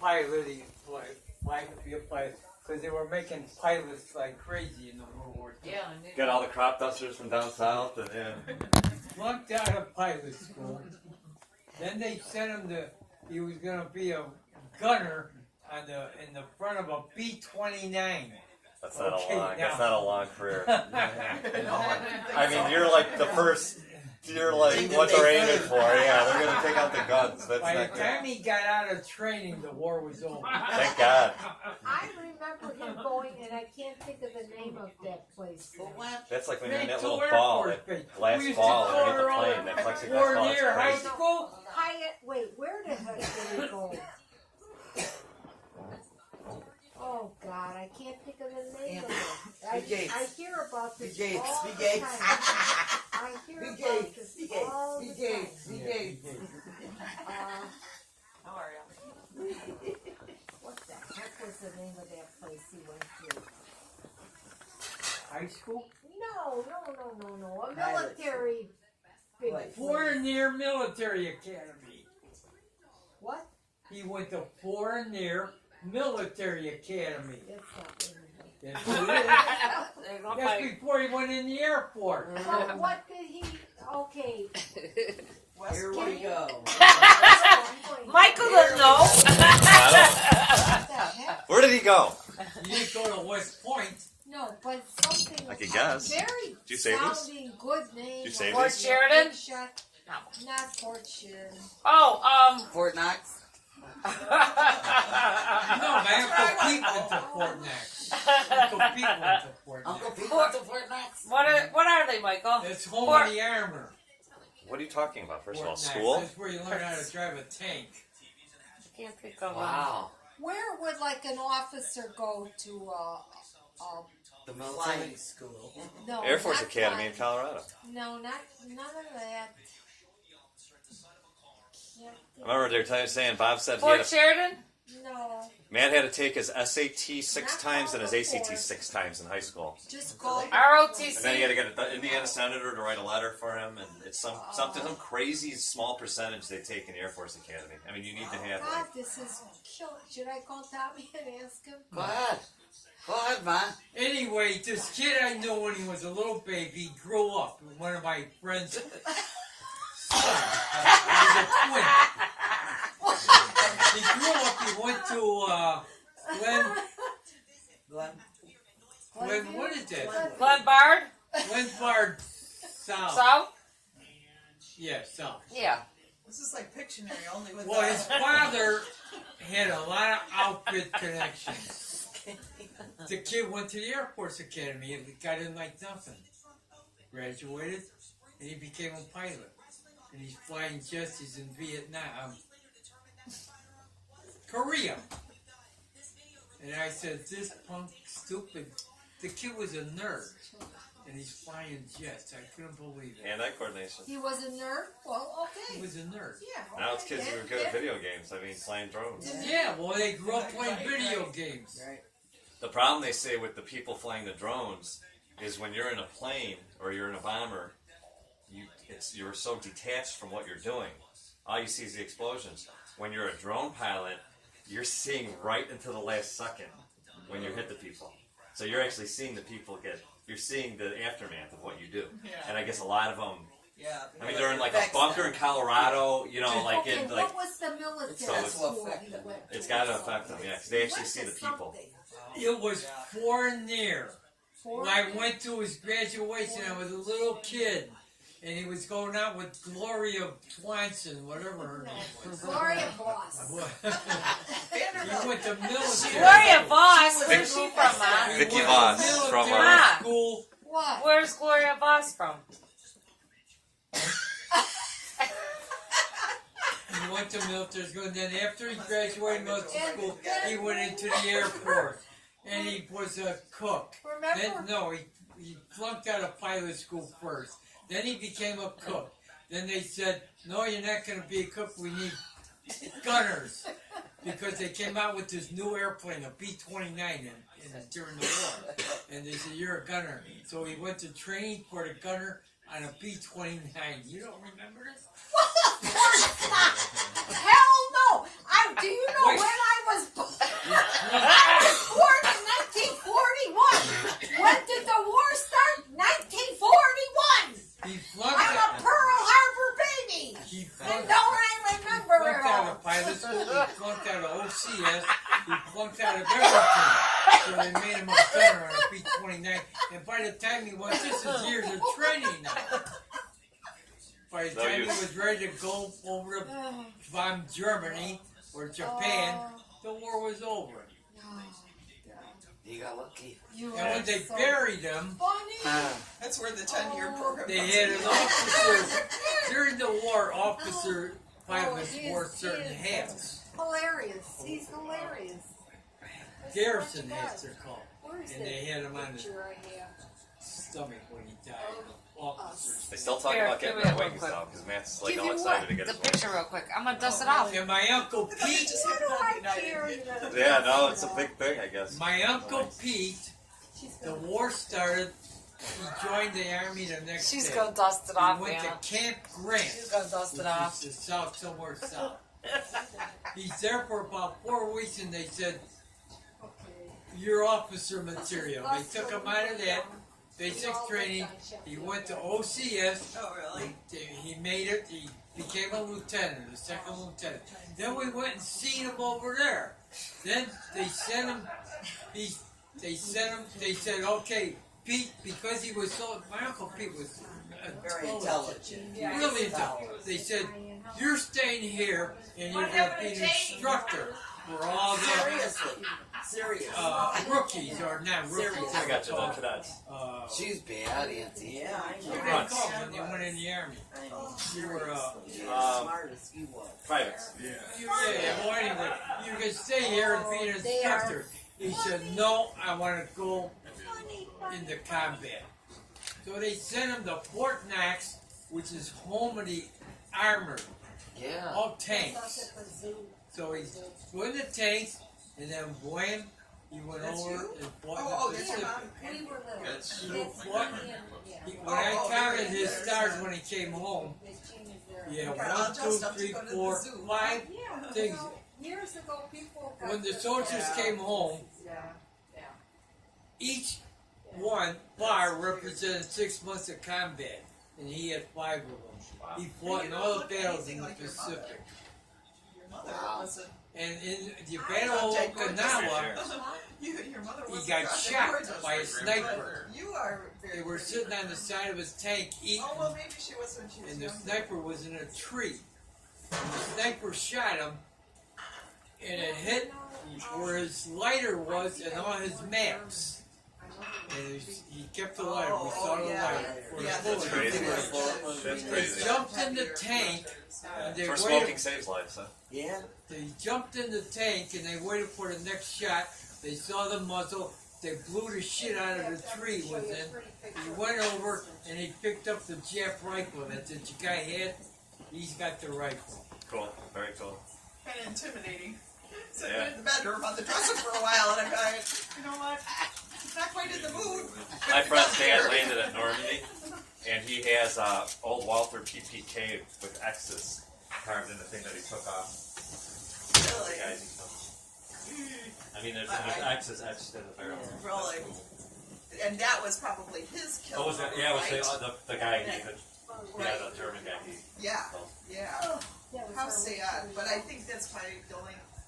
piloting, flying to be a pilot, because they were making pilots like crazy in the World War II. Yeah, I knew. Got all the crop dusters from down south, and Flunked out of pilot school. Then they sent him to, he was going to be a gunner in the front of a B-29. that's not Okay, a long. now- That's not a long career. I mean, you're like the first. You're like what they're aiming for. Yeah, they're gonna take out the guns. That's By the not good. time he got out of training, the war was over. Thank God. I remember him going, and I can't think of the name of that place. That's like when you're in that Two little Air ball, Force that Base. glass We used ball to underneath the tour plane, that plexiglass ball. Fournier It's High crazy. School. Wait, where the heck did we go? Oh God, I can't think of the name of it. I hear about this all the time. I hear about this all the time. How are you? What the heck was the name of that place he went to? High school? No. A military big place. Fournier Military Academy. What? He went to Fournier Military Academy. That's not That's what it is. They're gonna That's fight. before he went in the Air Force. So what did he? Okay. Here we go. Michael doesn't know. What the heck? Where did he go? He didn't go to West Point. No, but something. I could guess. Very Did you save this? sounding good name. Did you save Fort this? Sheridan? Big shot. No. Not Fort Sheridan. Oh, Fort Knox. No, man, Uncle Pete went to Fort Knox. Uncle Pete went to Fort Uncle Knox. Pete went to Fort Knox. what are they, Michael? That's home Fort- of the armor. What are you talking about? First of all, Fort Knox. school. That's where you learn how to drive a tank. I can't think of Wow. Where would like an officer go to? The military school. No. Air Force not Academy in flying. Colorado. No, none of that. Can't think- I remember they were saying Bob said he Fort had Sheridan? No, man had to take his SAT six Not times and his Colorado ACT Fort. 6 times in high school. just go. And then he had ROTC. to get an Indiana senator to write a letter for him, and it's some crazy small percentage they take in the Air Force Academy. I mean, you need to have God, like, this is kill. Should I call Tommy and ask him? Go ahead. Go ahead, man. Anyway, this kid I knew when he was a little baby grew up. One of my friends' sons. He was a twin. He grew up. He went to Glen. What is that? Glenbard? Glenbard South. South? Yeah, South. Yeah. This is like Pictionary, only with Well, his father had a lot of outfit connections. The kid went to the Air Force Academy and got in like nothing. Graduated, and he became a pilot. And he's flying jets. He's in Vietnam, Korea. And I said, this punk, stupid. The kid was a nerd, and he's flying jets. I couldn't believe it. hand-eye coordination. He was a nerd. Well, He okay. was a nerd. Yeah. Now it's kids who are good at Then- video games. I mean, flying drones. Yeah, well, they grew up playing video games. Right. The problem they say with the people flying the drones is when you're in a plane or you're in a bomber, you're so detached from what you're doing. All you see is the explosions. When you're a drone pilot, you're seeing right into the last second when you hit the people. So you're actually seeing the people you're seeing the aftermath of what you do. Yeah. And I guess a lot of them, Yeah. I mean, they're in like a bunker in Colorado, like Okay, in like, what was the military So it's- school That's he what went to? it's got to affect them, yeah, because they actually Went see to the people. something. It was Fournier. Four- When I went to his graduation, I was a little kid, and he was going out with Gloria Swanson, whatever her name was. Gloria Voss. He went to military. Gloria Voss. Where's she from, Ma? He Vicky went to Voss from, military Ma. school. What? Where's Gloria Voss from? He went to military school, and then after he graduated military school, he went into the Air Force, and he was a cook. Remember? Then, no, he flunked out of pilot school first. Then he became a cook. Then they said, no, you're not going to be a cook. We need gunners. Because they came out with this new airplane, a B-29, during the war. And they said, you're a gunner. So he went to training for the gunner on a B-29. You don't remember this? Hell no! Do you know Wait. when I was absolutely flunked out of OCS. He flunked out of everything. So they made him a gunner on a B-29. And by the time he was, this is years of training now. By the time he was ready to go over to bomb Germany or Japan, the war was over. You got lucky. And when they buried him, That's where the 10-year program they comes had in. an officer, during the war, officer pilots wore certain hats. Hilarious. He's hilarious. Garrison hats, they're called. Where is And that they had him on his picture I have? stomach when he died. Officers. They still talk Here, about give getting me their that real wings quick. now because Matt's like Give all you excited what? to get The his wings. picture real quick. I'm gonna dust it off. And my Uncle I thought you Pete, just Why hit it do on I United. carry that? Yeah, no, it's a big thing, I guess. my Uncle Pete, She's the gonna- war started, he joined the army the next She's day. gonna dust it He off, went man. to Camp Grant, She's gonna dust which it off. is the south, somewhere south. He's there for about 4 weeks and they said, Okay. you're officer material. They took him out of that basic training. He went to OCS. Oh, really? He made it. He became a lieutenant, a second lieutenant. Then we went and seen him over there. Then they sent him. They sent him. They said, "Okay, Pete," because he was so. My Uncle Pete was Very intelligent. really intelligent. They said, "You're staying here, and you're going to be an instructor for all the Seriously. Serious. rookies, or not rookies." I got you, then, cadets. She's bad, Auntie. Yeah, I What do they Runs. call them when you went in the army? You were smart as you was. Privates. well, anyway, you can stay here and be an instructor. He said, "No, I want to go into combat." So they sent him to Fort Knox, which is home of the armored, Yeah. all tanks. So he's in the tanks, and then wham, he went That's over you? and fought Oh, in the that's your Pacific. mom. We were little. He That's fought. When I counted his stars when he came home, yeah, Got all 1, 2, dressed up to 3, go to the 4, zoo. 5 Yeah, things. years ago, people got When the their- soldiers came home, each one bar represented 6 months of combat, and he had 5 of them. He fought in all the battles in the Pacific. Your mother wasn't. And in the Battle of Okinawa, Your mother he wasn't got Project shot Gorgeous. by a sniper. You are very They were sitting on the side of his tank eating, Oh, well, maybe she was when she was and the younger. sniper was in a tree. And the sniper shot him, and it hit where his lighter was and all his maps. And he kept the lighter. We saw the lighter. For Yeah, the that's bullet. crazy. crazy. That's They crazy. jumped in the tank, and they For waited. smoking saves lives, huh? Yeah. They jumped in the tank, and they waited for the next shot. They saw the muzzle. They blew the shit out of the tree was in. He went over, and he picked up the Jap rifle that the guy had. He's got the rifle. Cool. Very cool. Kind of intimidating. So Yeah. in the bedroom on the dresser for a while, and I'm going, you know what? He's not quite in the mood. My friend's dad landed at Normandy, and he has old Walther PPK with X's carved in the thing that he took off. Really? Guys, he took. I mean, there's X's etched in the barrel. Really? And that was probably his kill. Oh, was it? Yeah, it was right? the guy he could. Yeah, the German guy he. Yeah, yeah. That was How our sad, but I think that's probably the only